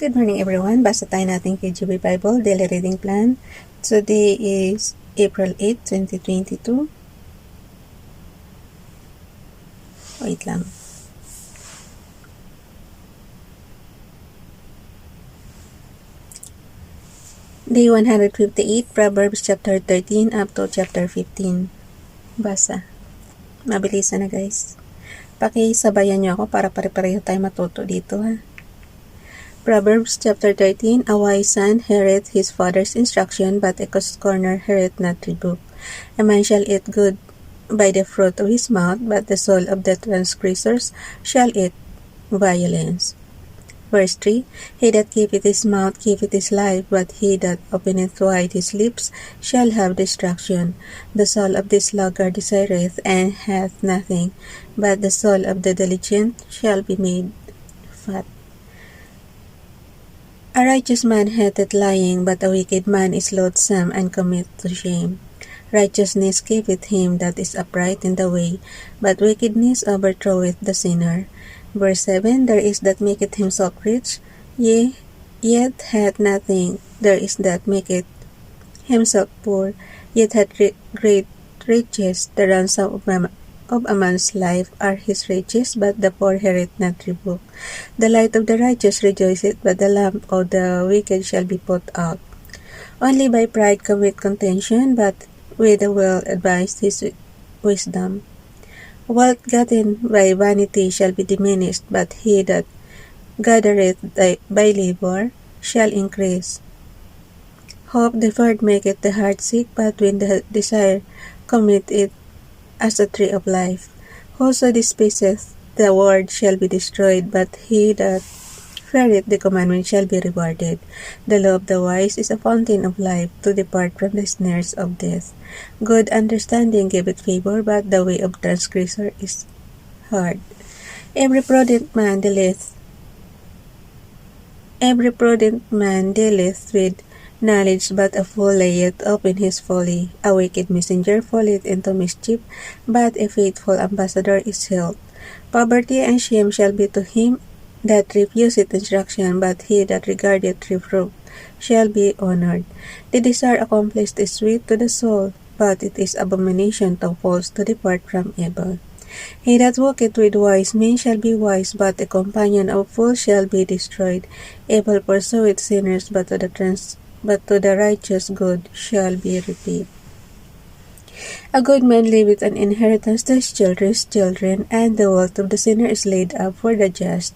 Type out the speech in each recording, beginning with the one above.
Good morning everyone. Basa tayo nating KGB Bible Daily Reading Plan. Today is April 8, 2022. Wait lang. Day 158, Proverbs chapter 13 up to chapter 15. Basa. Mabilisan na guys. Pakisabayan nyo ako para pare-pareho tayo matuto dito ha. Proverbs chapter 13, A wise son heareth his father's instruction, but a scorner heareth not rebuke. A man shall eat good by the fruit of his mouth, but the soul of the transgressors shall eat violence. Verse 3, He that keepeth his mouth keepeth his life, but he that openeth wide his lips shall have destruction. The soul of the sluggard desireth, and hath nothing, but the soul of the diligent shall be made fat. A righteous man hateth lying, but a wicked man is loathsome and committeth to shame. Righteousness keepeth him that is upright in the way, but wickedness overthroweth the sinner. Verse 7, There is that maketh himself rich, yet hath nothing. There is that maketh himself poor, yet hath great riches. The ransom of a man's life are his riches, but the poor heareth not rebuke. The light of the righteous rejoiceth, but the lamp of the wicked shall be put out. Only by pride cometh contention, but with a well-advised his wisdom. Wealth gotten by vanity shall be diminished, but he that gathereth by labor shall increase. Hope deferred maketh the heart sick, but when the desire cometh it as a tree of life. Whoso despiseth the word shall be destroyed, but he that feareth the commandment shall be rewarded. The law of the wise is a fountain of life, to depart from the snares of death. Good understanding giveth favor, but the way of transgressor is hard. Every prudent man dealeth with knowledge, but a fool layeth open his folly. A wicked messenger falleth into mischief, but a faithful ambassador is healed. Poverty and shame shall be to him that refuseth instruction, but he that regardeth reproof shall be honored. The desire accomplished is sweet to the soul, but it is abomination to fools to depart from evil. He that walketh with wise men shall be wise, but a companion of fools shall be destroyed. Evil pursueth sinners, but to the righteous good shall be repaid. A good man leaveth an inheritance to his children, and the wealth of the sinner is laid up for the just.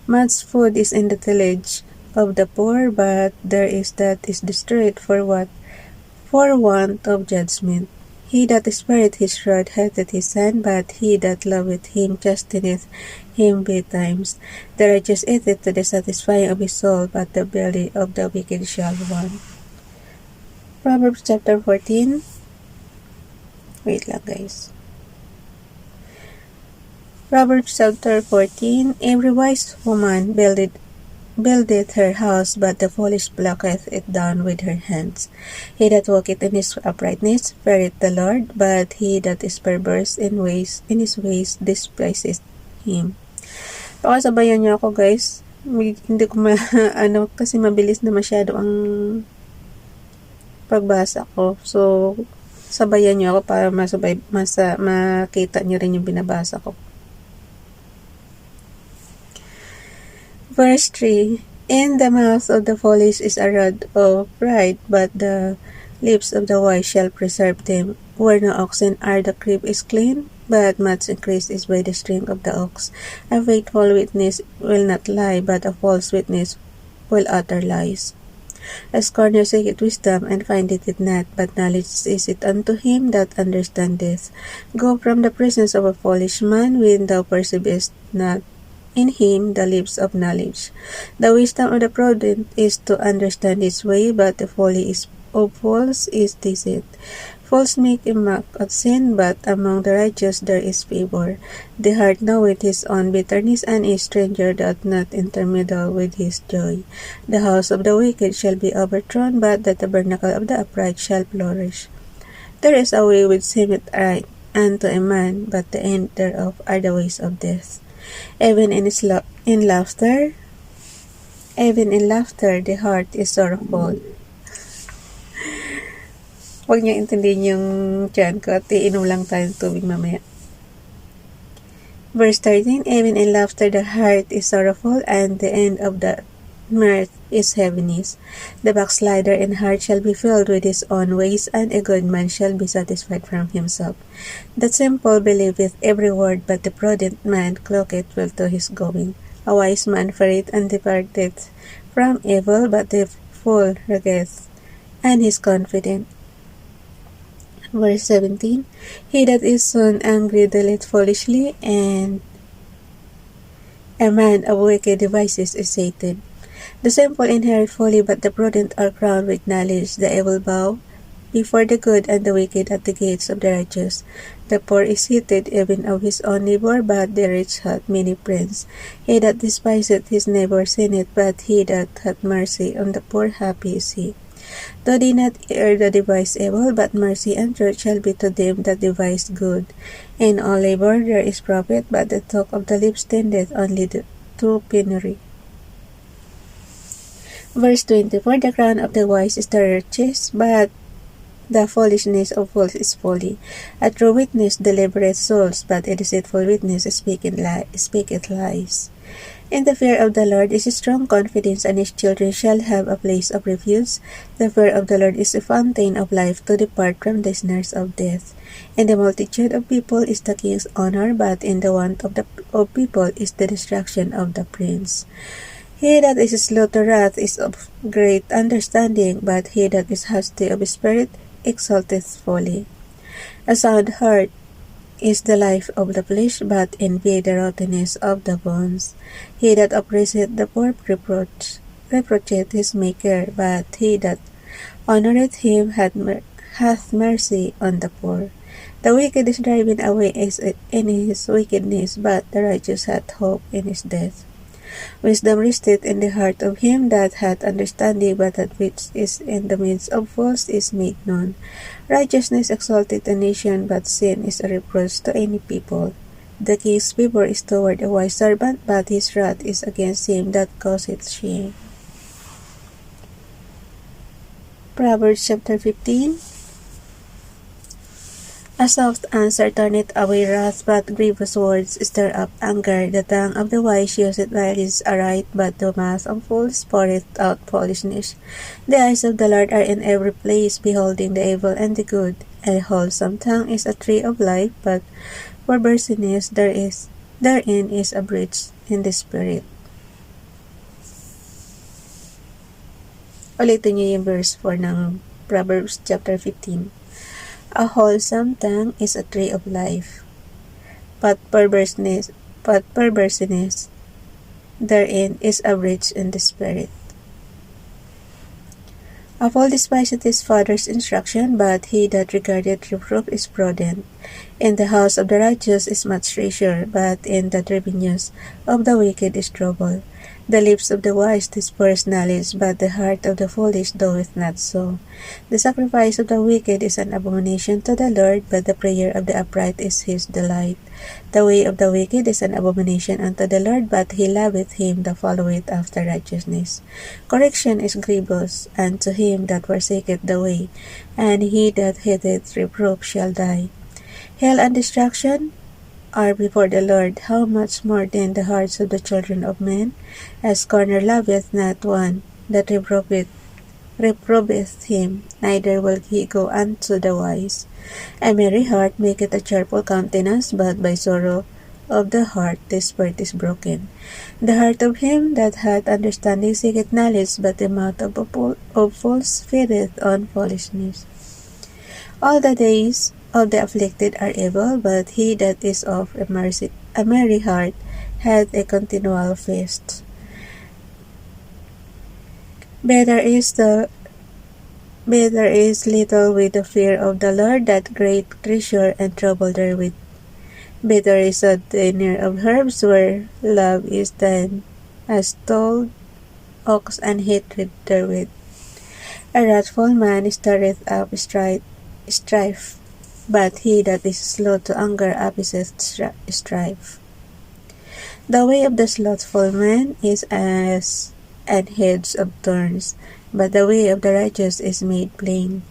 Much food is in the tillage of the poor, but there is that is destroyed for want of judgment. He that spareth his rod hateth his son, but he that loveth him chasteneth him betimes. The righteous eateth to the satisfying of his soul, but the belly of the wicked shall want. Proverbs chapter 14. Wait lang guys. Proverbs chapter 14. Every wise woman buildeth her house, but the foolish plucketh it down with her hands. He that walketh in his uprightness feareth the Lord, but he that is perverse in his ways despiseth him. Pakasabayan niyo ako guys. Hindi ko kasi mabilis na masyado ang pagbasa ko. So, sabayan niyo ako para makita niyo rin yung binabasa ko. Verse 3, In the mouth of the foolish is a rod of pride, but the lips of the wise shall preserve them. Where no oxen are, the crib is clean, but much increase is by the strength of the ox. A faithful witness will not lie, but a false witness will utter lies. A scorner seeketh wisdom, and findeth it not, but knowledge is it unto him that understandeth. Go from the presence of a foolish man, when thou perceivest not in him the lips of knowledge. The wisdom of the prudent is to understand his way, but the folly of fools is deceit. Fools make a mock of sin, but among the righteous there is favor. The heart knoweth his own bitterness, and a stranger doth not intermeddle with his joy. The house of the wicked shall be overthrown, but the tabernacle of the upright shall flourish. There is a way which seemeth right unto a man, but the end thereof are the ways of death. Even in laughter Even in laughter, the heart is sorrowful. Huwag niyo intindihin yung tiyan ko at iinom lang tayo ng tubig mamaya. Verse 13, even in laughter the heart is sorrowful, and the end of the mirth is heaviness. The backslider in heart shall be filled with his own ways, and a good man shall be satisfied from himself. The simple believeth every word, but the prudent man cloaketh well to his going. A wise man fareth and departeth from evil, but the fool regardeth and is confident. Verse 17, he that is soon angry dealeth foolishly, and a man of wicked devices is sated. The simple inherit folly, but the prudent are crowned with knowledge. The evil bow before the good, and the wicked at the gates of the righteous. The poor is hated even of his own neighbor, but the rich hath many friends. He that despiseth his neighbor sinneth, but he that hath mercy on the poor, happy is he. Though they not err that devise evil, but mercy and truth shall be to them that devise good. In all labor there is profit, but the talk of the lips tendeth only to penury. Verse 24, the crown of the wise is the riches, but the foolishness of fools is folly. A true witness delivereth souls, but a deceitful witness speaketh lies. In the fear of the Lord is a strong confidence, and his children shall have a place of refuge. The fear of the Lord is a fountain of life, to depart from the snares of death. In the multitude of people is the king's honor, but in the want of people is the destruction of the prince. He that is slow to wrath is of great understanding, but he that is hasty of spirit exalteth folly. A sound heart is the life of the flesh, but envy the rottenness of the bones. He that oppresseth the poor reproacheth his maker, but he that honoureth him hath mercy on the poor. The wicked is driven away in his wickedness, but the righteous hath hope in his death. Wisdom resteth in the heart of him that hath understanding, but that which is in the midst of fools is made known. Righteousness exalteth a nation, but sin is a reproach to any people. The king's favor is toward a wise servant, but his wrath is against him that causeth shame. Proverbs chapter 15. A soft answer turneth away wrath, but grievous words stir up anger. The tongue of the wise useth violence aright, but the mouth of fools poureth out foolishness. The eyes of the Lord are in every place, beholding the evil and the good. A wholesome tongue is a tree of life, but perverseness therein is a breach in the spirit. Ulitin niyo yung verse 4 ng Proverbs chapter 15. A wholesome tongue is a tree of life, but perverseness therein is a breach in the spirit. A fool despiseth his father's instruction, but he that regardeth reproof is prudent. In the house of the righteous is much treasure, but in the revenues of the wicked is trouble. The lips of the wise disperse knowledge, but the heart of the foolish doeth not so. The sacrifice of the wicked is an abomination to the Lord, but the prayer of the upright is his delight. The way of the wicked is an abomination unto the Lord, but he loveth him that followeth after righteousness. Correction is grievous unto him that forsaketh the way, and he that hateth reproof shall die. Hell and destruction are before the Lord, how much more than the hearts of the children of men? A scorner loveth not one that reproveth him, neither will he go unto the wise. A merry heart maketh a cheerful countenance, but by sorrow of the heart the spirit is broken. The heart of him that hath understanding seeketh knowledge, but the mouth of fools feedeth on foolishness. All the days of the afflicted are evil, but he that is of a merry heart hath a continual feast. Better is little with the fear of the Lord than great treasure and trouble therewith. Better is a dinner of herbs where love is than a stalled ox and hatred therewith. A wrathful man stirreth up strife, but he that is slow to anger appeaseth strife. The way of the slothful man is as and heads of thorns, but the way of the righteous is made plain.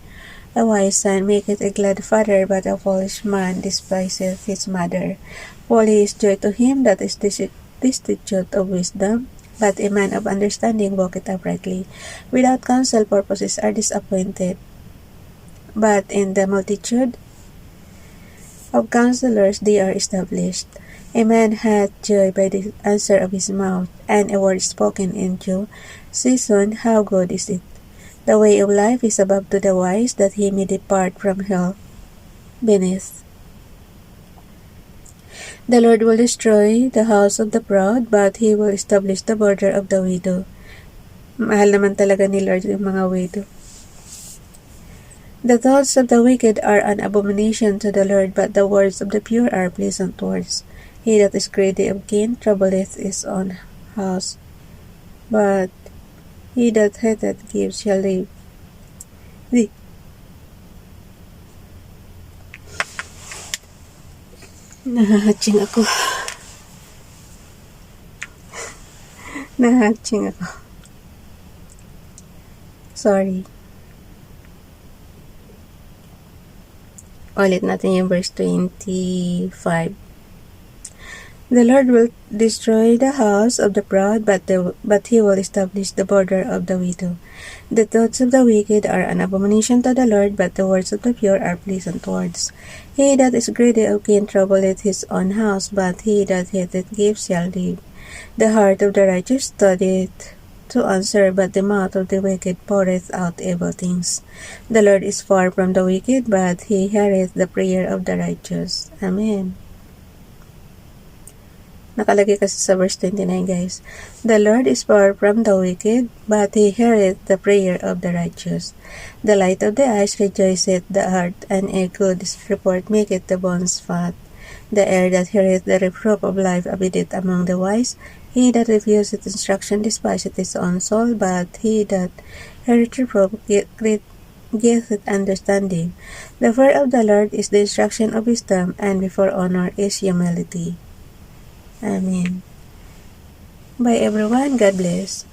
A wise son maketh a glad father, but a foolish man despiseth his mother. Folly is joy to him that is destitute of wisdom, but a man of understanding walketh uprightly. Without counsel purposes are disappointed, but in the multitude of counselors they are established. A man hath joy by the answer of his mouth, and a word spoken in due season, how good is it! The way of life is above to the wise, that he may depart from hell beneath. The Lord will destroy the house of the proud, but he will establish the border of the widow. Mahal naman talaga ni Lord yung mga widow. The thoughts of the wicked are an abomination to the Lord, but the words of the pure are pleasant words. He that is greedy of gain troubleth his own house, but he that hateth gifts shall live. Nahahatching ako. Nahahatching ako. Sorry. Ulit natin yung verse 25. The Lord will destroy the house of the proud, but he will establish the border of the widow. The thoughts of the wicked are an abomination to the Lord, but the words of the pure are pleasant words. He that is greedy of gain troubleth his own house, but he that hateth gifts shall live. The heart of the righteous studieth to answer, but the mouth of the wicked poureth out evil things. The Lord is far from the wicked, but he heareth the prayer of the righteous. Amen. Nakalagay kasi sa verse 29, guys. The Lord is far from the wicked, but he heareth the prayer of the righteous. The light of the eyes rejoiceth the heart, and a good report maketh the bones fat. The ear that heareth the reproof of life abideth among the wise. He that refuseth instruction despiseth his own soul, but he that heareth reproof getteth understanding. The fear of the Lord is the instruction of wisdom, and before honor is humility. Amen. Bye everyone. God bless.